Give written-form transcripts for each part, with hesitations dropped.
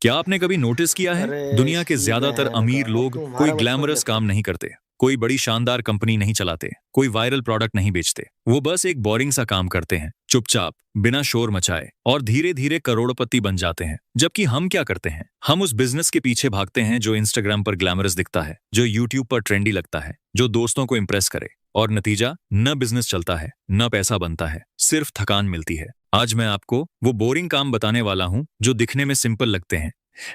क्या आपने कभी नोटिस किया है, अरे दुनिया के ठीक ज्यादातर है अमीर बता, अब लोग कोई तुम्हारा बचपन ग्लैमरस कैसा काम था? नहीं करते, कोई बड़ी शानदार कंपनी नहीं चलाते, कोई वायरल प्रोडक्ट नहीं बेचते। वो बस एक बोरिंग सा काम करते हैं, चुपचाप, बिना शोर मचाए, और धीरे धीरे करोड़पति बन जाते हैं। जबकि हम क्या करते हैं? हम उस बिजनेस के पीछे भागते हैं जो इंस्टाग्राम पर ग्लैमरस दिखता है, जो यूट्यूब पर ट्रेंडी लगता है, जो दोस्तों को इंप्रेस करे। और नतीजा, न बिजनेस चलता है, न पैसा बनता है, सिर्फ थकान मिलती है। आज मैं आपको वो बोरिंग काम बताने वाला हूं जो दिखने में सिंपल लगते हैं,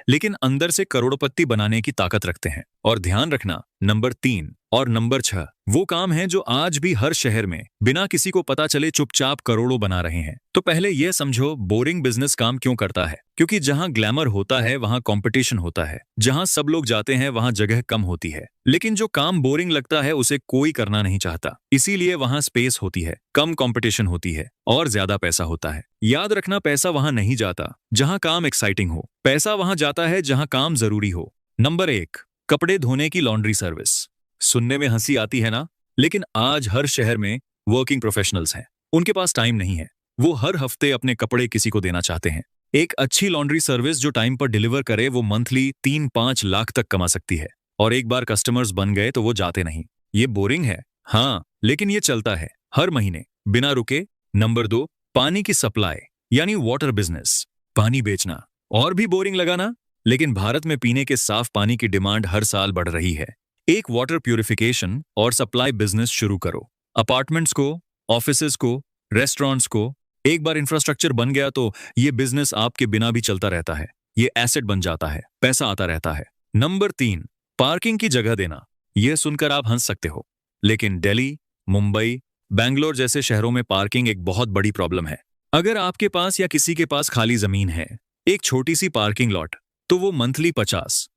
लेकिन अंदर से करोड़पति बनाने की ताकत रखते हैं। और ध्यान रखना, नंबर 3 और नंबर 6 वो काम है जो आज भी हर शहर में बिना किसी को पता चले चुपचाप करोड़ों बना रहे हैं। तो पहले यह समझो, बोरिंग बिजनेस काम क्यों करता है? क्योंकि जहां ग्लैमर होता है वहां कंपटीशन होता है, जहां सब लोग जाते हैं वहां जगह कम होती है। लेकिन जो काम बोरिंग लगता है उसे कोई करना नहीं चाहता, इसीलिए वहां स्पेस होती है, कम कंपटीशन होती है और ज्यादा पैसा होता है। याद रखना, पैसा वहां नहीं जाता जहां काम एक्साइटिंग हो, पैसा वहां जाता है जहां काम जरूरी हो। नंबर 1, कपड़े धोने की लॉन्ड्री सर्विस। सुनने में हंसी आती है ना, लेकिन आज हर शहर में वर्किंग प्रोफेशनल्स हैं, उनके पास टाइम नहीं है। वो हर हफ्ते अपने कपड़े किसी को देना चाहते हैं। एक अच्छी लॉन्ड्री सर्विस जो टाइम पर डिलीवर करे वो मंथली 3-5 लाख तक कमा सकती है। और एक बार कस्टमर्स बन गए तो वो जाते नहीं। ये बोरिंग है, हाँ, लेकिन ये चलता है हर महीने, बिना रुके। नंबर 2, पानी की सप्लाई यानी वाटर बिजनेस। पानी बेचना और भी बोरिंग लगा ना? लेकिन भारत में पीने के साफ पानी की डिमांड हर साल बढ़ रही है। एक वाटर प्यूरिफिकेशन और सप्लाई बिजनेस शुरू करो। अपार्टमेंट्स को, ऑफिसेज को, रेस्टोरेंट्स को, एक बार इंफ्रास्ट्रक्चर बन गया तो ये बिजनेस आपके बिना भी चलता रहता है। ये एसेट बन जाता है, पैसा आता रहता है। नंबर 3, पार्किंग की जगह देना। यह सुनकर आप हंस सकते हो, लेकिन दिल्ली, मुंबई, बैंगलोर जैसे शहरों में पार्किंग एक बहुत बड़ी प्रॉब्लम है। अगर आपके पास या किसी के पास खाली जमीन है, एक छोटी सी पार्किंग लॉट, तो वो मंथली 50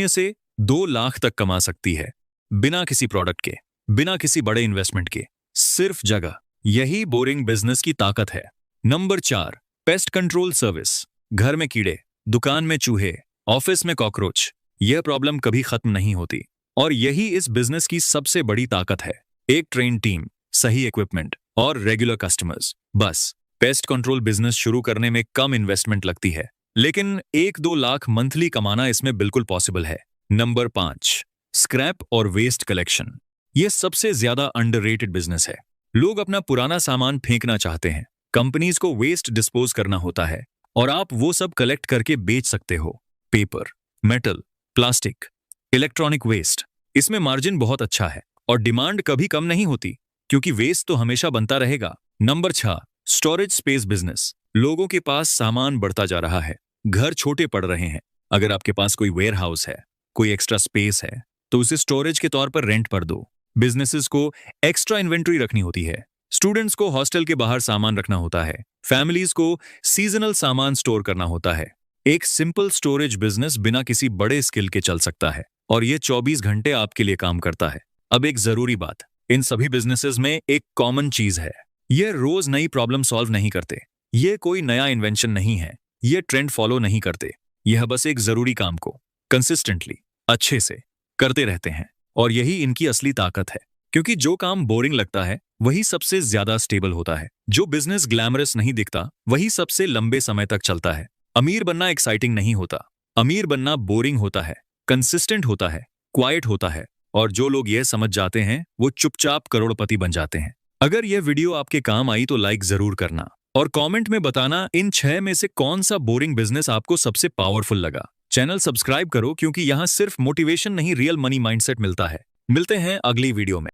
से 2 लाख तक कमा सकती है, बिना किसी प्रोडक्ट के, बिना किसी बड़े इन्वेस्टमेंट के, सिर्फ जगह। यही बोरिंग बिजनेस की ताकत है। Number 4, pest control service. घर में कीड़े, दुकान में चूहे, ऑफिस में कॉकरोच, यह प्रॉब्लम कभी खत्म नहीं होती। और यही इस बिजनेस की सबसे बड़ी ताकत है। एक ट्रेन टीम, सही इक्विपमेंट और रेगुलर कस्टमर्स, बस। पेस्ट कंट्रोल बिजनेस शुरू करने में कम इन्वेस्टमेंट लगती है, लेकिन 1-2 लाख मंथली कमाना इसमें बिल्कुल पॉसिबल है। नंबर 5, स्क्रैप और वेस्ट कलेक्शन। यह सबसे ज्यादा अंडररेटेड बिजनेस है। लोग अपना पुराना सामान फेंकना चाहते हैं, कंपनीज को वेस्ट डिस्पोज करना होता है, और आप वो सब कलेक्ट करके बेच सकते हो। Paper, metal, plastic, electronic waste, इसमें मार्जिन बहुत अच्छा है और डिमांड कभी कम नहीं होती, क्योंकि वेस्ट तो हमेशा बनता रहेगा। Number 6, storage space business. लोगों के पास सामान बढ़ता जा रहा है, घर छोटे पड़ रहे हैं। अगर आपके पास कोई वेयर हाउस है, कोई एक्स्ट्रा स्पेस है, तो उसे स्टोरेज के तौर पर रेंट पर दो। बिजनेसेस को एक्स्ट्रा इन्वेंट्री रखनी होती है, स्टूडेंट्स को हॉस्टल के बाहर सामान रखना होता है, फैमिलीज को सीजनल सामान स्टोर करना होता है। एक सिंपल स्टोरेज बिजनेस बिना किसी बड़े स्किल के चल सकता है, और ये 24 घंटे आपके लिए काम करता है। अब एक जरूरी बात, इन सभी बिजनेसेस में एक कॉमन चीज है, ये रोज नई प्रॉब्लम सॉल्व नहीं करते, ये कोई नया इन्वेंशन नहीं है, ये ट्रेंड फॉलो नहीं करते। यह बस एक जरूरी काम को कंसिस्टेंटली, अच्छे से करते रहते हैं, और यही इनकी असली ताकत है। क्योंकि जो काम बोरिंग लगता है वही सबसे ज्यादा स्टेबल होता है। जो बिजनेस ग्लैमरस नहीं दिखता वही सबसे लंबे समय तक चलता है। अमीर बनना एक्साइटिंग नहीं होता, अमीर बनना बोरिंग होता है, कंसिस्टेंट होता है, क्वाइट होता है, और जो लोग यह समझ जाते हैं वो चुपचाप करोड़पति बन जाते हैं। अगर यह वीडियो आपके काम आई तो लाइक जरूर करना, और कमेंट में बताना इन 6 में से कौन सा बोरिंग बिजनेस आपको सबसे पावरफुल लगा। चैनल सब्सक्राइब करो, क्योंकि यहाँ सिर्फ मोटिवेशन नहीं, रियल मनी माइंडसेट मिलता है। मिलते हैं अगली वीडियो में।